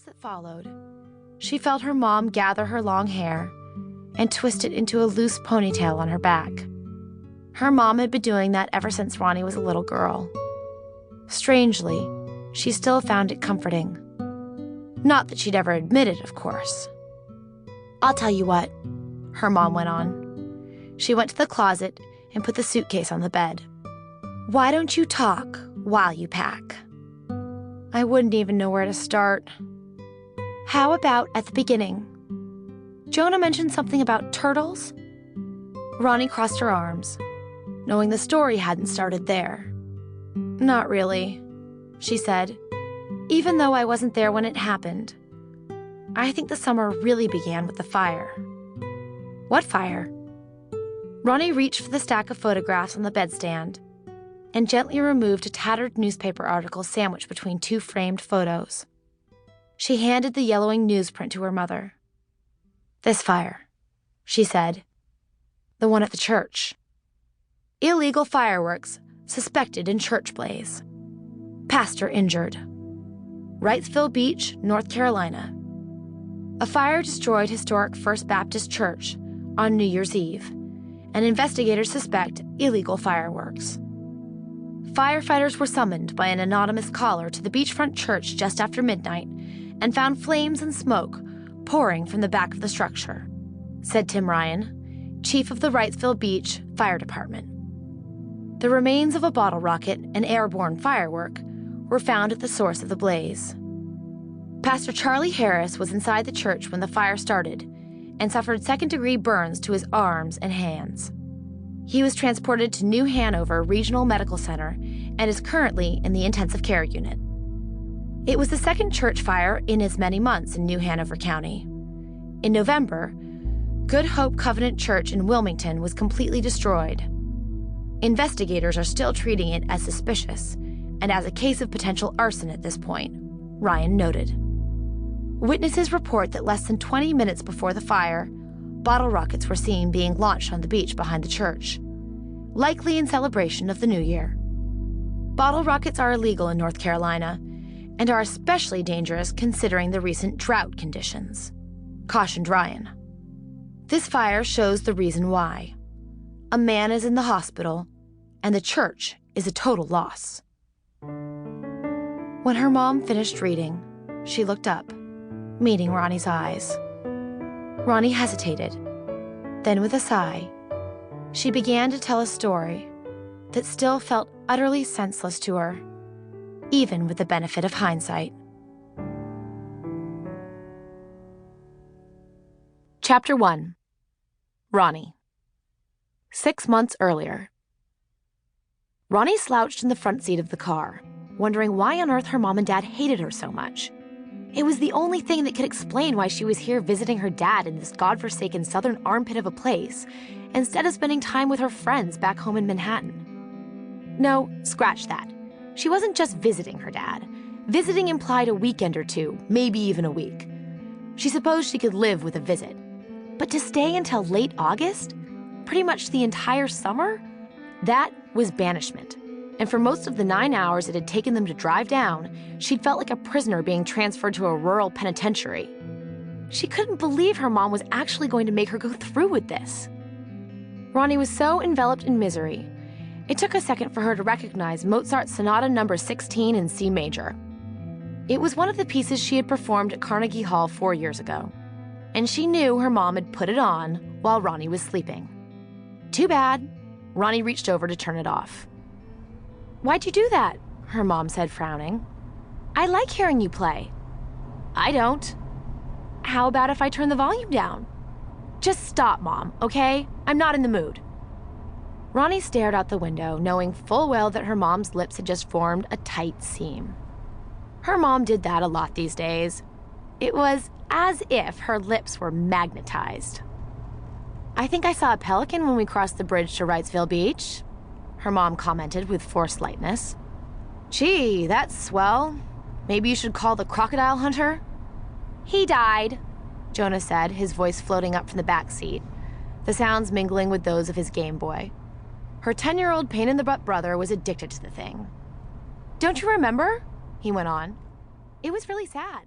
minutes that followed, she felt her mom gather her long hair and twist it into a loose ponytail on her back. Her mom had been doing that ever since Ronnie was a little girl. Strangely, she still found it comforting. Not that she'd ever admit it, of course. "I'll tell you what," her mom went on. She went to the closet and put the suitcase on the bed. "Why don't you talk while you pack?" I wouldn't even know where to start. How about at the beginning? Jonah mentioned something about turtles. Ronnie crossed her arms, knowing the story hadn't started there. "Not really," she said, "even though I wasn't there when it happened. I think the summer really began with the fire." "What fire?" Ronnie reached for the stack of photographs on the bedstand and gently removed a tattered newspaper article sandwiched between two framed photos. She handed the yellowing newsprint to her mother. "This fire," she said. "The one at the church. Illegal fireworks suspected in church blaze. Pastor injured. Wrightsville Beach, North Carolina. A fire destroyed historic First Baptist Church on New Year's Eve, and investigators suspect illegal fireworks. Firefighters were summoned by an anonymous caller to the beachfront church just after midnight and found flames and smoke pouring from the back of the structure," said Tim Ryan, chief of the Wrightsville Beach Fire Department. The remains of a bottle rocket and airborne firework were found at the source of the blaze. Pastor Charlie Harris was inside the church when the fire started and suffered second-degree burns to his arms and hands. He was transported to New Hanover Regional Medical Center and is currently in the intensive care unit. It was the second church fire in as many months in New Hanover County. In November, Good Hope Covenant Church in Wilmington was completely destroyed. Investigators are still treating it as suspicious and as a case of potential arson at this point, Ryan noted. Witnesses report that less than 20 minutes before the fire, bottle rockets were seen being launched on the beach behind the church, likely in celebration of the new year. Bottle rockets are illegal in North Carolina and are especially dangerous considering the recent drought conditions, cautioned Ryan. This fire shows the reason why. A man is in the hospital, and the church is a total loss. When her mom finished reading, she looked up, meeting Ronnie's eyes. Ronnie hesitated. Then with a sigh, she began to tell a story that still felt utterly senseless to her, even with the benefit of hindsight. Chapter 1. Ronnie. 6 months earlier. Ronnie slouched in the front seat of the car, wondering why on earth her mom and dad hated her so much. It was the only thing that could explain why she was here visiting her dad in this godforsaken southern armpit of a place, instead of spending time with her friends back home in Manhattan. No, scratch that. She wasn't just visiting her dad. Visiting implied a weekend or two, maybe even a week. She supposed she could live with a visit. But to stay until late August, pretty much the entire summer, that was banishment. And for most of the 9 hours it had taken them to drive down, she'd felt like a prisoner being transferred to a rural penitentiary. She couldn't believe her mom was actually going to make her go through with this. Ronnie was so enveloped in misery, it took a second for her to recognize Mozart's Sonata No. 16 in C major. It was one of the pieces she had performed at Carnegie Hall 4 years ago, and she knew her mom had put it on while Ronnie was sleeping. Too bad. Ronnie reached over to turn it off. "Why'd you do that?" her mom said, frowning. "I like hearing you play." "I don't." "How about if I turn the volume down?" "Just stop, Mom, okay? I'm not in the mood." Ronnie stared out the window, knowing full well that her mom's lips had just formed a tight seam. Her mom did that a lot these days. It was as if her lips were magnetized. "I think I saw a pelican when we crossed the bridge to Wrightsville Beach," her mom commented with forced lightness. "Gee, that's swell. Maybe you should call the crocodile hunter?" "He died," Jonah said, his voice floating up from the back seat, the sounds mingling with those of his Game Boy. Her 10-year-old pain-in-the-butt brother was addicted to the thing. "Don't you remember?" he went on. "It was really sad."